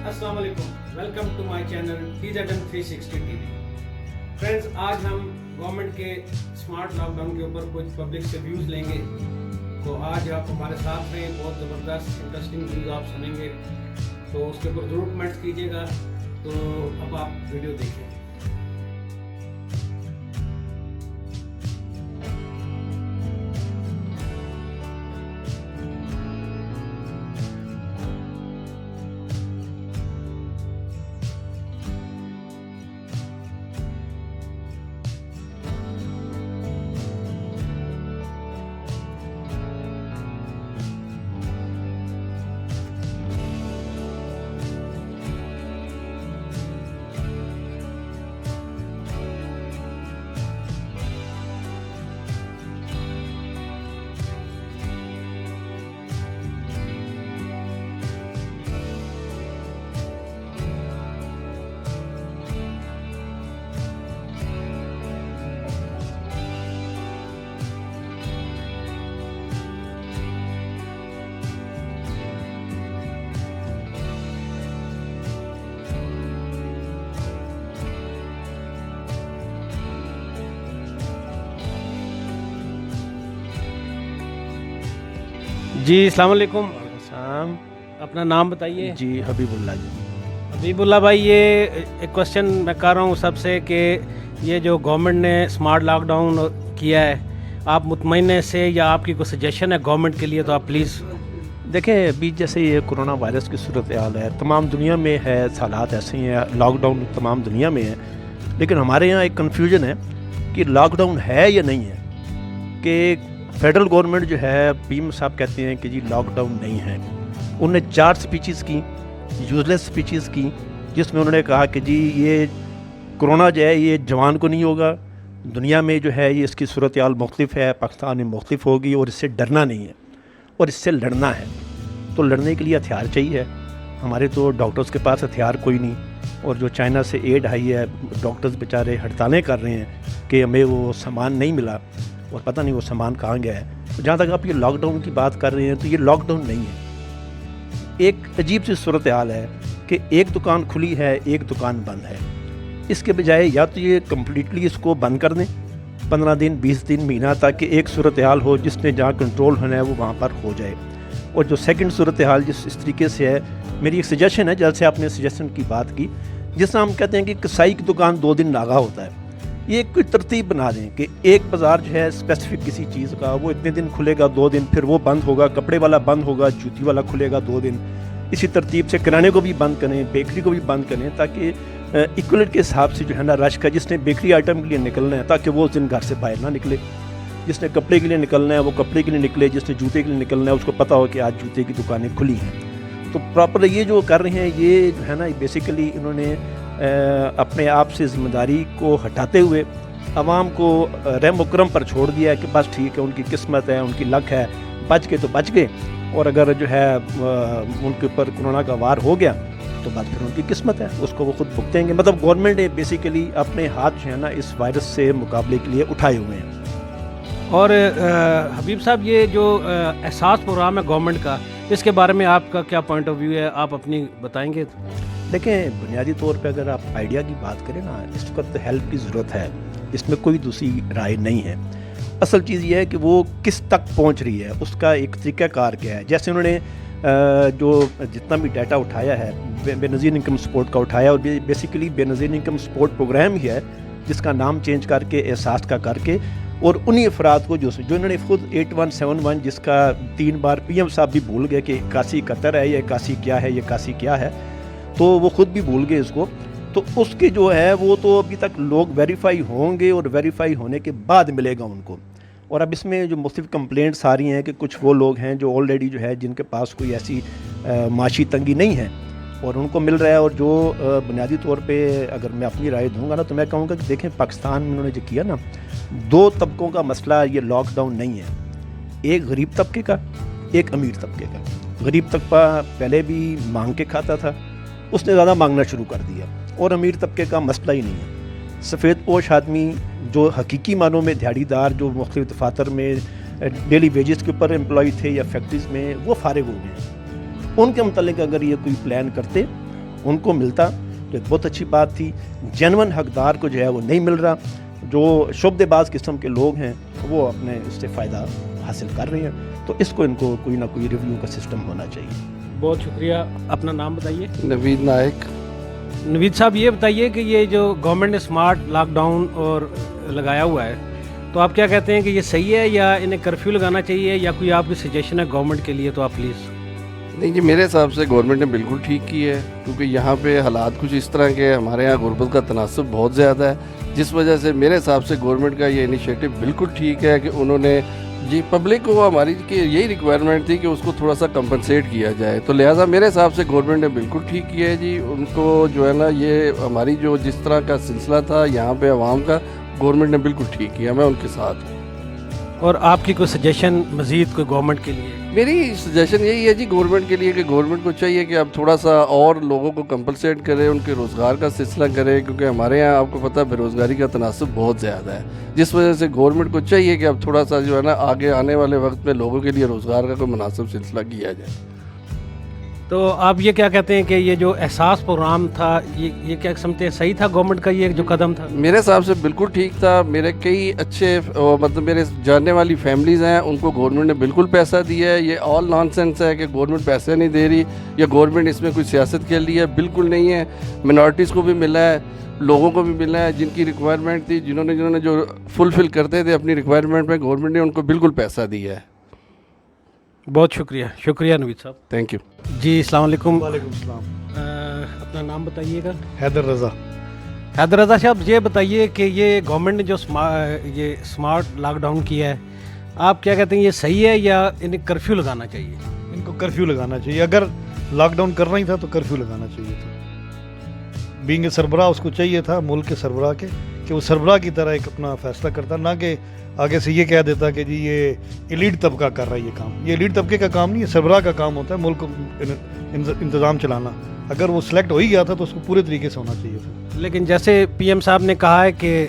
अस्सलाम वालेकुम, welcome to my channel TZM 360 TV। Friends, आज हम गवर्नमेंट के स्मार्ट लॉकडाउन के ऊपर कुछ पब्लिक से व्यूज़ लेंगे। तो आज आप हमारे साथ में बहुत ज़बरदस्त इंटरेस्टिंग व्यूज़ आप सुनेंगे, तो उसके ऊपर ज़रूर कमेंट्स कीजिएगा। तो अब आप वीडियो देखिए। जी अस्सलाम वालेकुम, अपना नाम बताइए। जी हबीबुल्ला जी। हबीबुल्ला भाई, ये एक क्वेश्चन मैं कर रहा हूँ सबसे कि ये जो गवर्नमेंट ने स्मार्ट लॉकडाउन किया है, आप मुतमईन से या आपकी कोई सजेशन है गवर्नमेंट के लिए, तो आप प्लीज़। देखें, अभी जैसे ये कोरोना वायरस की सूरत हाल है, तमाम दुनिया में है, हालात ऐसे ही हैं, लॉकडाउन तमाम दुनिया में है, लेकिन हमारे यहाँ एक कन्फ्यूजन है कि लॉकडाउन है या नहीं है। कि फेडरल गवर्नमेंट जो है, पीएम साहब कहते हैं कि जी लॉकडाउन नहीं है। उन्होंने 4 स्पीचेस की, यूजलेस स्पीचेस की, जिसमें उन्होंने कहा कि जी ये कोरोना जो है ये जवान को नहीं होगा, दुनिया में जो है ये इसकी सूरत हाल मुख्तलिफ है, पाकिस्तान में मुख्तलिफ होगी और इससे डरना नहीं है और इससे लड़ना है। तो लड़ने के लिए हथियार चाहिए। हमारे तो डॉक्टर्स के पास हथियार कोई नहीं, और जो चाइना से एड आई है, डॉक्टर्स बेचारे हड़तालें कर रहे हैं कि हमें वो सामान नहीं मिला और पता नहीं वो सामान कहाँ गया है। जहाँ तक आप ये लॉकडाउन की बात कर रहे हैं, तो ये लॉकडाउन नहीं है। एक अजीब सी सूरत हाल है कि एक दुकान खुली है, एक दुकान बंद है। इसके बजाय या तो ये कम्प्लीटली इसको बंद कर दें 15 दिन, 20 दिन, महीना, ताकि एक सूरत हाल हो जिसने जहाँ कंट्रोल होना है वो वहाँ पर हो जाए। और जो सेकंड सूरत हाल जिस इस तरीके से है, मेरी एक सजेशन है, जैसे आपने सजेशन की बात की, जिस तरह हम कहते हैं कि कसाई की दुकान 2 दिन नागा होता है, ये कोई तरतीब बना दें कि एक बाज़ार जो है स्पेसिफिक किसी चीज़ का, वो इतने दिन खुलेगा, 2 दिन, फिर वो बंद होगा, कपड़े वाला बंद होगा, जूती वाला खुलेगा 2 दिन। इसी तरतीब से किराने को भी बंद करें, बेकरी को भी बंद करें, ताकि इक्वलेट के हिसाब से जो है ना रश का, जिसने बेकरी आइटम के लिए निकलना है ताकि वो उस दिन घर से बाहर ना निकले, जिसने कपड़े के लिए निकलना है वो कपड़े के लिए निकले, जिसने जूते के लिए निकलना है उसको पता हो कि आज जूते की दुकानें खुली हैं। तो प्रॉपर ये जो कर रहे हैं, ये जो है ना बेसिकली इन्होंने अपने आप से ज़िम्मेदारी को हटाते हुए आवाम को रहम व करम पर छोड़ दिया है कि बस ठीक है, उनकी किस्मत है, उनकी लक है, बच के तो बच गए, और अगर जो है उनके ऊपर कोरोना का वार हो गया तो बस फिर उनकी किस्मत है, उसको वो खुद भुगतेंगे। मतलब गवर्नमेंट ने बेसिकली अपने हाथ जो है ना इस वायरस से मुकाबले के लिए उठाए हुए हैं। और हबीब साहब, ये जो एहसास प्रोग्राम है गवर्नमेंट का, इसके बारे में आपका क्या पॉइंट ऑफ व्यू है, आप अपनी बताएंगे? देखें, बुनियादी तौर पे अगर आप आइडिया की बात करें ना, इस वक्त हेल्प की ज़रूरत है, इसमें कोई दूसरी राय नहीं है। असल चीज़ ये है कि वो किस तक पहुंच रही है, उसका एक तरीक़ाकार क्या है। जैसे उन्होंने जो जितना भी डाटा उठाया है, बेनज़ीर इनकम सपोर्ट का उठाया, और basically Benazir income support program ही है, जिसका नाम चेंज करके एहसास का करके, और उन्हीं अफराद को जो इन्होंने खुद 8171, जिसका 3 बार पीएम साहब भी भूल गए कि 8171 है, ये 81 क्या है, ये 81 क्या है, तो वो खुद भी भूल गए इसको। तो उसके जो है वो तो अभी तक लोग वेरीफाई होंगे, और वेरीफाई होने के बाद मिलेगा उनको। और अब इसमें जो मुख्तलिफ कंप्लेंट्स आ रही हैं कि कुछ वो लोग हैं जो ऑलरेडी जो है जिनके पास कोई ऐसी माशी तंगी नहीं है और उनको मिल रहा है। और जो बुनियादी तौर पे अगर मैं अपनी राय दूंगा ना, तो मैं कहूँगा कि देखें, पाकिस्तान में उन्होंने जो किया ना, 2 तबकों का मसला ये लॉकडाउन नहीं है, एक गरीब तबके का, एक अमीर तबके का। गरीब तबका पहले भी मांग के खाता था, उसने ज़्यादा मांगना शुरू कर दिया, और अमीर तबके का मसला ही नहीं है। सफ़ेद पोश आदमी जो हकीकी मानों में दिहाड़ीदार, जो मुख्तलिफ दफातर में डेली वेजेस के ऊपर एम्प्लॉय थे या फैक्ट्रीज़ में, वो फारिग हो गए। उनके मतलब अगर ये कोई प्लान करते ان کو ملتا تو ایک بہت اچھی بات تھی. جینون حقدار کو جو ہے وہ نہیں مل رہا. جو شعبے باز قسم کے لوگ ہیں وہ اپنے اس سے فائدہ حاصل کر رہے ہیں, تو اس کو ان کو کوئی نہ کوئی ریویو کا سسٹم ہونا چاہیے. بہت شکریہ. اپنا نام بتائیے. نوید نائک. نوید صاحب یہ بتائیے کہ یہ جو گورنمنٹ نے اسمارٹ لاک ڈاؤن اور لگایا ہوا ہے, تو آپ کیا کہتے ہیں کہ یہ صحیح ہے یا انہیں کرفیو لگانا چاہیے, یا کوئی آپ کی سجیشن ہے گورنمنٹ کے لیے تو آپ پلیز. نہیں جی, میرے حساب سے گورنمنٹ نے بالکل ٹھیک کی ہے, کیونکہ یہاں پہ حالات کچھ اس طرح کے, ہمارے یہاں غربت کا تناسب بہت زیادہ ہے, جس وجہ سے میرے حساب سے گورنمنٹ کا یہ انیشیٹو بالکل ٹھیک ہے کہ انہوں نے جی پبلک کو ہماری کی یہی ریکوائرمنٹ تھی کہ اس کو تھوڑا سا کمپنسیٹ کیا جائے, تو لہٰذا میرے حساب سے گورنمنٹ نے بالکل ٹھیک کیا ہے جی. ان کو جو ہے نا یہ ہماری جو جس طرح کا سلسلہ تھا یہاں پہ عوام کا, گورنمنٹ نے بالکل ٹھیک کیا, میں ان کے ساتھ ہوں. اور آپ کی کوئی سجیشن مزید کوئی گورنمنٹ کے لیے؟ میری سجیشن یہی ہے جی گورنمنٹ کے لیے کہ گورنمنٹ کو چاہیے کہ اب تھوڑا سا اور لوگوں کو کمپنسیٹ کرے, ان کے روزگار کا سلسلہ کرے, کیونکہ ہمارے یہاں آپ کو پتہ ہے بے روزگاری کا تناسب بہت زیادہ ہے, جس وجہ سے گورنمنٹ کو چاہیے کہ اب تھوڑا سا جو ہے نا آگے آنے والے وقت میں لوگوں کے لیے روزگار کا کوئی مناسب سلسلہ کیا جائے. تو آپ یہ کیا کہتے ہیں کہ یہ جو احساس پروگرام تھا یہ کیا سمجھتے ہیں صحیح تھا گورنمنٹ کا یہ جو قدم تھا؟ میرے حساب سے بالکل ٹھیک تھا. میرے کئی اچھے مطلب میرے جاننے والی فیملیز ہیں, ان کو گورنمنٹ نے بالکل پیسہ دیا ہے. یہ آل نان سینس ہے کہ گورنمنٹ پیسے نہیں دے رہی یا گورنمنٹ اس میں کوئی سیاست کے لیے, بالکل نہیں ہے. منارٹیز کو بھی ملا ہے, لوگوں کو بھی ملا ہے, جن کی ریکوائرمنٹ تھی, جنہوں نے جو فلفل کرتے تھے اپنی ریکوائرمنٹ میں, گورنمنٹ نے ان کو بالکل پیسہ دیا ہے. بہت شکریہ. شکریہ نوید صاحب. Thank you. جی السلام علیکم. وعلیکم السلام. اپنا نام بتائیے گا. حیدر رضا. حیدر رضا صاحب یہ بتائیے کہ یہ گورنمنٹ نے جو یہ اسمارٹ لاک ڈاؤن کیا ہے, آپ کیا کہتے ہیں یہ صحیح ہے یا انہیں کرفیو لگانا چاہیے؟ ان کو کرفیو لگانا چاہیے. اگر لاک ڈاؤن کرنا ہی تھا تو کرفیو لگانا چاہیے تھا. بینگ سربراہ اس کو چاہیے تھا ملک کے سربراہ کے کہ وہ سربراہ کی طرح ایک اپنا فیصلہ کرتا, نہ کہ آگے سے یہ کہہ دیتا کہ جی یہ ایلیٹ طبقہ کر رہا ہے یہ کام. یہ ایلیٹ طبقے کا کام نہیں ہے, سربراہ کا کام ہوتا ہے ملک کو انتظام چلانا. اگر وہ سلیکٹ ہو ہی گیا تھا تو اس کو پورے طریقے سے ہونا چاہیے تھا. لیکن جیسے پی ایم صاحب نے کہا ہے کہ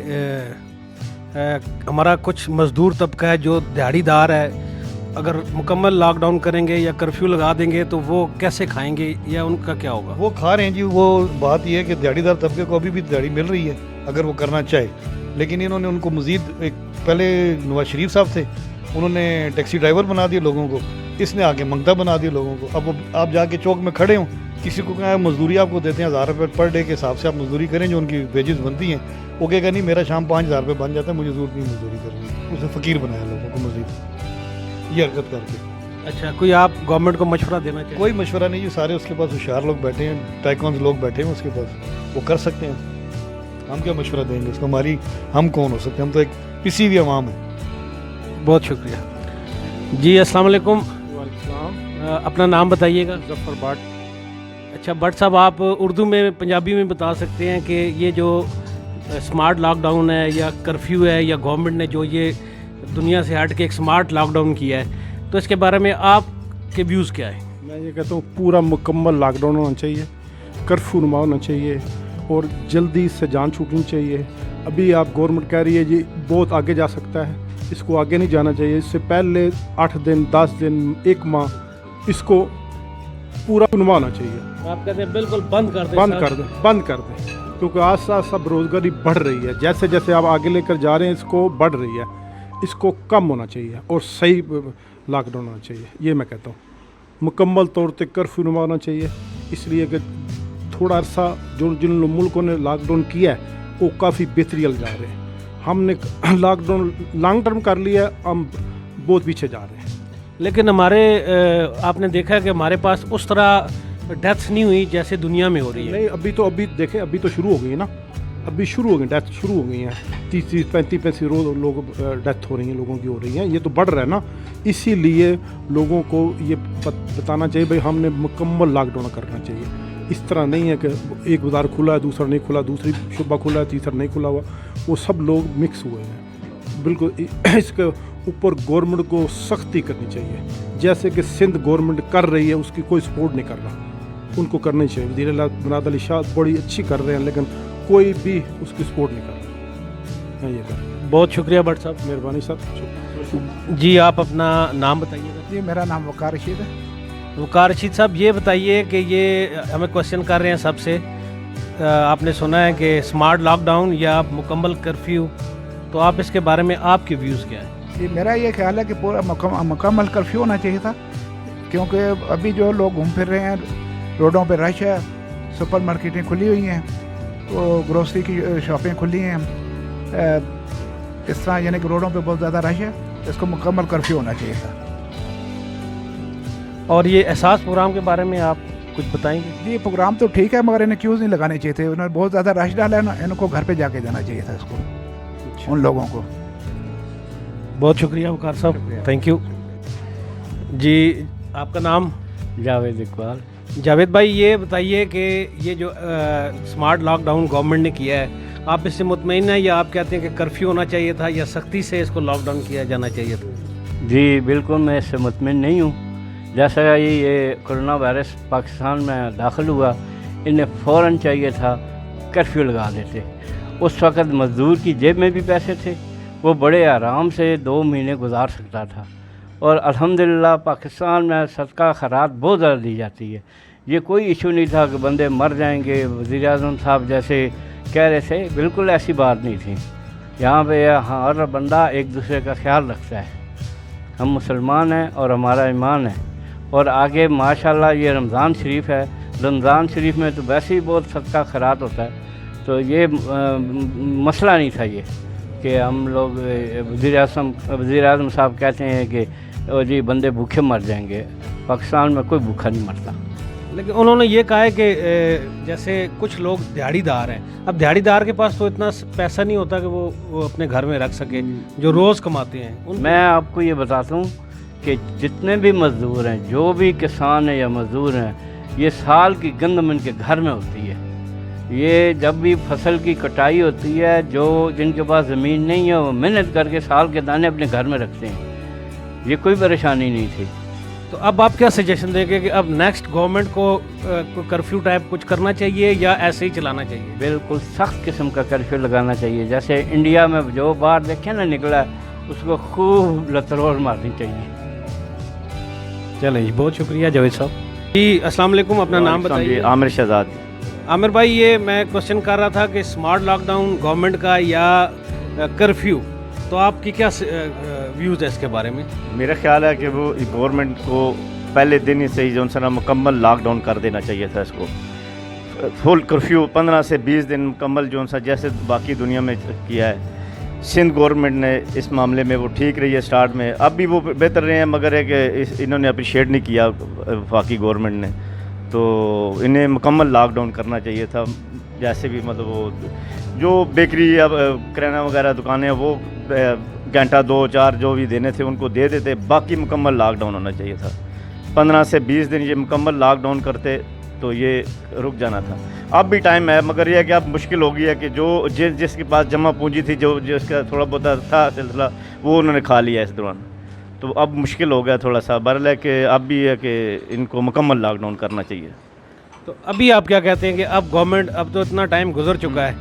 ہمارا کچھ مزدور طبقہ ہے جو دیہڑی دار ہے, اگر مکمل لاک ڈاؤن کریں گے یا کرفیو لگا دیں گے تو وہ کیسے کھائیں گے یا ان کا کیا ہوگا؟ وہ کھا رہے ہیں جی. وہ بات یہ ہے کہ دیہڑی دار طبقے کو ابھی بھی دیہڑی مل رہی ہے اگر وہ کرنا چاہے, لیکن انہوں نے ان کو مزید ایک پہلے نواز شریف صاحب تھے, انہوں نے ٹیکسی ڈرائیور بنا دیے لوگوں کو, اس نے آگے منگتا بنا دیا لوگوں کو. اب آپ جا کے چوک میں کھڑے ہوں, کسی کو کہا مزدوری آپ کو دیتے ہیں 1000 روپے پر ڈے کے حساب سے آپ مزدوری کریں جو ان کی ویجز بنتی ہیں, وہ کہے گا نہیں میرا شام 5000 روپے بن جاتا ہے, مجھے ضرورت نہیں مزدوری کرنی. اسے فقیر بنایا لوگوں کو مزید یہ حرکت کر کے. اچھا, کوئی آپ گورنمنٹ کو مشورہ دینا چاہیے؟ کوئی مشورہ نہیں جی, سارے اس کے پاس ہوشیار لوگ بیٹھے ہیں, ٹائکونز لوگ بیٹھے ہیں اس کے پاس, وہ کر سکتے ہیں. ہم کیا مشورہ دیں گے اس کو؟ ہم کون ہو سکتے ہیں؟ ہم تو ایک پسی ہوئی عوام ہیں. بہت شکریہ. جی السلام علیکم. وعلیکم. اپنا نام بتائیے گا. ظفر بٹ. اچھا بٹ صاحب, آپ اردو میں پنجابی میں بتا سکتے ہیں کہ یہ جو اسمارٹ لاک ڈاؤن ہے یا کرفیو ہے یا گورنمنٹ نے جو یہ دنیا سے ہٹ کے ایک اسمارٹ لاک ڈاؤن کیا ہے, تو اس کے بارے میں آپ کے ویوز کیا ہیں؟ میں یہ کہتا ہوں پورا مکمل لاک ڈاؤن ہونا چاہیے, کرفیو نما ہونا چاہیے اور جلدی سے جان چھوٹنی چاہیے. ابھی آپ گورنمنٹ کہہ رہی ہے جی بہت آگے جا سکتا ہے, اس کو آگے نہیں جانا چاہیے. اس سے پہلے 8 دن 10 دن 1 ماہ اس کو پورا نما ہونا چاہیے. آپ کہتے ہیں بالکل بند کر دیں. بند کر دیں کیونکہ آج سب روزگاری بڑھ رہی ہے, جیسے جیسے آپ آگے لے کر جا رہے ہیں اس کو بڑھ رہی ہے, اس کو کم ہونا چاہیے اور صحیح لاک ڈاؤن ہونا چاہیے. یہ میں کہتا ہوں مکمل طور پہ کرفیو نما ہونا چاہیے, اس لیے کہ تھوڑا عرصہ جن ملکوں نے لاک ڈاؤن کیا ہے وہ کافی بہتری جا رہے ہیں. ہم نے لاک ڈاؤن لانگ ٹرم کر لیا ہے, ہم بہت پیچھے جا رہے ہیں. لیکن ہمارے آپ نے دیکھا کہ ہمارے پاس اس طرح ڈیتھس نہیں ہوئی جیسے دنیا میں ہو رہی ہے. نہیں, ابھی دیکھیں ابھی تو شروع ہو گئی ہے نا, ابھی شروع ہو گئی, ڈیتھ شروع ہو گئی ہیں. 30-35 روز لوگ ڈیتھ ہو رہی ہیں, لوگوں کی ہو رہی ہیں. یہ تو بڑھ رہا ہے نا, اسی لیے لوگوں کو یہ بتانا چاہیے بھائی ہم نے مکمل لاک ڈاؤن کرنا چاہیے. اس طرح نہیں ہے کہ ایک بازار کھلا ہے دوسرا نہیں کھلا, دوسری شعبہ کھلا ہے تیسرا نہیں کھلا ہوا. وہ سب لوگ مکس ہوئے ہیں. بالکل اس کے اوپر گورنمنٹ کو سختی کرنی چاہیے, جیسے کہ سندھ گورنمنٹ کر رہی ہے, اس کی کوئی سپورٹ نہیں کر رہا. ان کو کرنا چاہیے. وزیر اعلیٰ مراد علی شاہ بڑی اچھی کر رہے ہیں لیکن کوئی بھی اس کی سپورٹ نہیں کر رہا. یہ کر. بہت شکریہ بٹ صاحب. مہربانی صاحب. جی آپ اپنا نام بتائیے گا. جی میرا نام وقار رشید ہے. वकार रशीद साहब, ये बताइए कि ये हमें क्वेश्चन कर रहे हैं सबसे, आपने सुना है कि स्मार्ट लॉकडाउन या मुकम्मल कर्फ्यू, तो आप इसके बारे में आपके व्यूज़ क्या हैं? जी, मेरा ये ख्याल है कि पूरा मुकम्मल कर्फ्यू होना चाहिए था, क्योंकि अभी जो लोग घूम फिर रहे हैं, रोडों पे रश है, सुपर मार्केटें खुली हुई हैं, तो ग्रोसरी की शॉपें खुली हैं, इस तरह यानी कि रोडों पे बहुत ज़्यादा रश है, इसको मुकम्मल कर्फ्यू होना चाहिए था। और ये एहसास प्रोग्राम के बारे में आप कुछ बताएंगे? जी, प्रोग्राम तो ठीक है, मगर इन्हें क्यूज़ नहीं लगाने चाहिए थे, उन्होंने बहुत ज़्यादा रश डाला है ना, इनको घर पे जाके जाना चाहिए था इसको, उन लोगों को। बहुत शुक्रिया वकार साहब, थैंक यू जी। आपका नाम? जावेद इकबाल। जावेद भाई, ये बताइए कि ये जो स्मार्ट लॉकडाउन गवर्नमेंट ने किया है, आप इससे मुतमईन हैं या आप कहते हैं कि कर्फ्यू होना चाहिए था या सख्ती से इसको लॉकडाउन किया जाना चाहिए था? जी बिल्कुल, मैं इससे मुतमईन नहीं हूँ। जैसा ये कोरोना वायरस पाकिस्तान में दाखिल हुआ, इन्हें फ़ौरन चाहिए था कर्फ्यू लगा देते। उस वक़्त मज़दूर की जेब में भी पैसे थे, वो बड़े आराम से 2 महीने गुजार सकता था। और अल्हम्दुलिल्लाह पाकिस्तान में सदका खैरात बहुत ज़्यादा दी जाती है। ये कोई इशू नहीं था कि बंदे मर जाएंगे, वज़ीर-ए-आज़म साहब जैसे कह रहे थे, बिल्कुल ऐसी बात नहीं थी। यहाँ पे हर बंदा एक दूसरे का ख्याल रखता है। हम मुसलमान हैं और हमारा ईमान है। और आगे माशाल्लाह ये रमज़ान शरीफ है, रमज़ान शरीफ में तो वैसे ही बहुत सदका खैरात होता है, तो ये मसला नहीं था ये कि हम लोग वज़ीर-ए-आज़म साहब कहते हैं कि जी बंदे भूखे मर जाएंगे। पाकिस्तान में कोई भूखा नहीं मरता। लेकिन उन्होंने ये कहा है कि जैसे कुछ लोग दिहाड़ीदार हैं, अब दिहाड़ीदार के पास तो इतना पैसा नहीं होता कि वो अपने घर में रख सके, जो रोज़ कमाते हैं। मैं आपको ये बताता हूँ कि जितने भी मज़दूर हैं, जो भी किसान हैं या मज़दूर हैं, ये साल की गंदम इनके घर में होती है। ये जब भी फसल की कटाई होती है, जो जिनके पास ज़मीन नहीं है वो मेहनत करके साल के दाने अपने घर में रखते हैं। ये कोई परेशानी नहीं थी। तो अब आप क्या सजेशन देंगे कि अब नेक्स्ट गवर्नमेंट को कर्फ्यू टाइप कुछ करना चाहिए या ऐसे ही चलाना चाहिए? बिल्कुल सख्त किस्म का कर्फ्यू लगाना चाहिए। जैसे इंडिया में जो बाहर देखे ना निकला, उसको खूब लतरोड़ मारनी चाहिए। चलें जी, बहुत शुक्रिया जावेद साहब जी। अस्सलाम वालेकुम, अपना नाम बताइए। आमिर शहजाद। आमिर भाई, ये मैं क्वेश्चन कर रहा था कि स्मार्ट लॉकडाउन गवर्नमेंट का या कर्फ्यू, तो आपकी क्या व्यूज़ है इसके बारे में? मेरा ख्याल है कि वो गवर्नमेंट को पहले दिन ही से ही जो है मुकम्मल लॉकडाउन कर देना चाहिए था। इसको फुल कर्फ्यू 15 से 20 दिन मुकम्मल जो सा जैसे बाकी दुनिया में किया है। सिंध गवर्नमेंट ने इस मामले में वो ठीक रही है स्टार्ट में, अब भी वो बेहतर रहे हैं, मगर है कि इन्होंने अप्रिशिएट नहीं किया वफाकी गवर्नमेंट ने, तो इन्हें मुकम्मल लॉकडाउन करना चाहिए था। जैसे भी मतलब वो जो बेकरी या किराना वगैरह दुकानें वो घंटा 2-4 जो भी देने थे उनको दे देते, बाकी मुकम्मल लॉकडाउन होना चाहिए था। 15 से 20 दिन ये मुकम्मल लॉकडाउन करते तो ये रुक जाना था। अब भी टाइम है, मगर यह है कि अब मुश्किल हो गई है कि जो जिसके पास जमा पूंजी थी, जो जिसका थोड़ा बहुत था सिलसिला, वो उन्होंने खा लिया इस दौरान, तो अब मुश्किल हो गया थोड़ा सा। बहरहाल है कि अब भी है कि इनको मुकम्मल लॉकडाउन करना चाहिए। तो अभी आप क्या कहते हैं कि अब गवर्नमेंट, अब तो इतना टाइम गुजर चुका है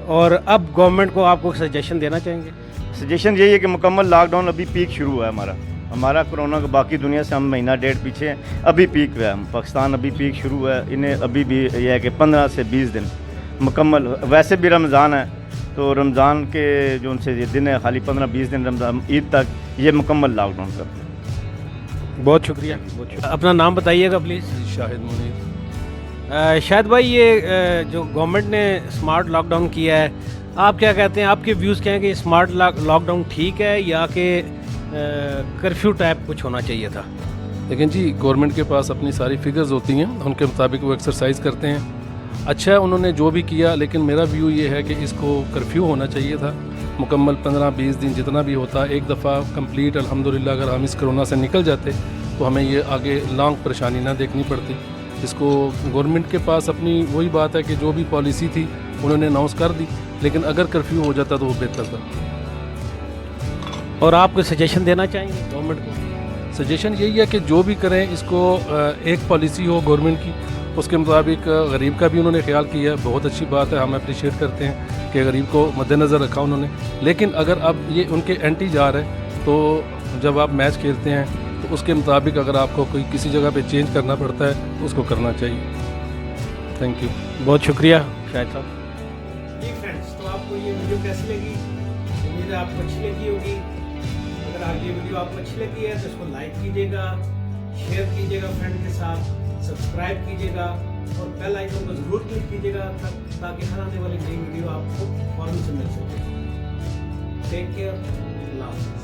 और अब गवर्नमेंट को आपको सजेशन देना चाहेंगे? सजेशन यही है कि मुकम्मल लॉकडाउन, अभी पीक शुरू हुआ है हमारा कोरोना का, बाकी दुनिया से हम महीना 1.5 पीछे हैं, अभी पीक हुआ है। पाकिस्तान अभी पीक शुरू हुआ है, इन्हें अभी भी यह है कि 15 से 20 दिन मुकम्मल, वैसे भी रमज़ान है तो रमज़ान के जो उनसे ये दिन है खाली 15-20 दिन रमज़ान ईद तक ये मुकम्मल लॉकडाउन करते हैं। बहुत शुक्रिया। अपना नाम बताइएगा प्लीज़। शाहिद मुनीर। शाहिद भाई, ये जो गवर्नमेंट ने स्मार्ट लॉकडाउन किया है, आप क्या कहते हैं, आपके व्यूज़ क्या हैं कि स्मार्ट लॉकडाउन ठीक है या कि कर्फ्यू टाइप कुछ होना चाहिए था? लेकिन जी, गवर्नमेंट के पास अपनी सारी फिगर्स होती हैं, उनके मुताबिक वो एक्सरसाइज करते हैं। अच्छा है उन्होंने जो भी किया, लेकिन मेरा व्यू ये है कि इसको कर्फ्यू होना चाहिए था मुकम्मल 15-20 दिन जितना भी होता, एक दफ़ा कंप्लीट। अल्हम्दुलिल्लाह अगर हम इस कोरोना से निकल जाते तो हमें ये आगे लॉन्ग परेशानी ना देखनी पड़ती। इसको गवर्नमेंट के पास अपनी वही बात है कि जो भी पॉलिसी थी उन्होंने अनाउंस कर दी, लेकिन अगर कर्फ्यू हो जाता तो वो बेहतर था। और आप कोई सजेशन देना चाहेंगे गवर्नमेंट को? सजेशन यही है कि जो भी करें, इसको एक पॉलिसी हो गवर्नमेंट की, उसके मुताबिक गरीब का भी उन्होंने ख्याल किया, बहुत अच्छी बात है, हम अप्रिशिएट करते हैं कि गरीब को मद्देनज़र रखा उन्होंने। लेकिन अगर अब ये उनके एंटी जा रहे, तो जब आप मैच खेलते हैं तो उसके मुताबिक अगर आपको कोई किसी जगह पे चेंज करना पड़ता है तो उसको करना चाहिए। Thank you. बहुत शुक्रिया शाहिद साहब। जी फ्रेंड्स, तो आपको ये वीडियो कैसी लगी? उम्मीद है आपको अच्छी लगी होगी। अगर आप ये वीडियो आपको अच्छी लगी है तो इसको लाइक कीजिएगा, शेयर कीजिएगा फ्रेंड के साथ, सब्सक्राइब कीजिएगा और बेल आइकन को ज़रूर क्लिक कीजिएगा ताकि हर आने वाली नई वीडियो आपको फौरन से मिल सके। टेक केयर, अल्लाह हाफ़िज़।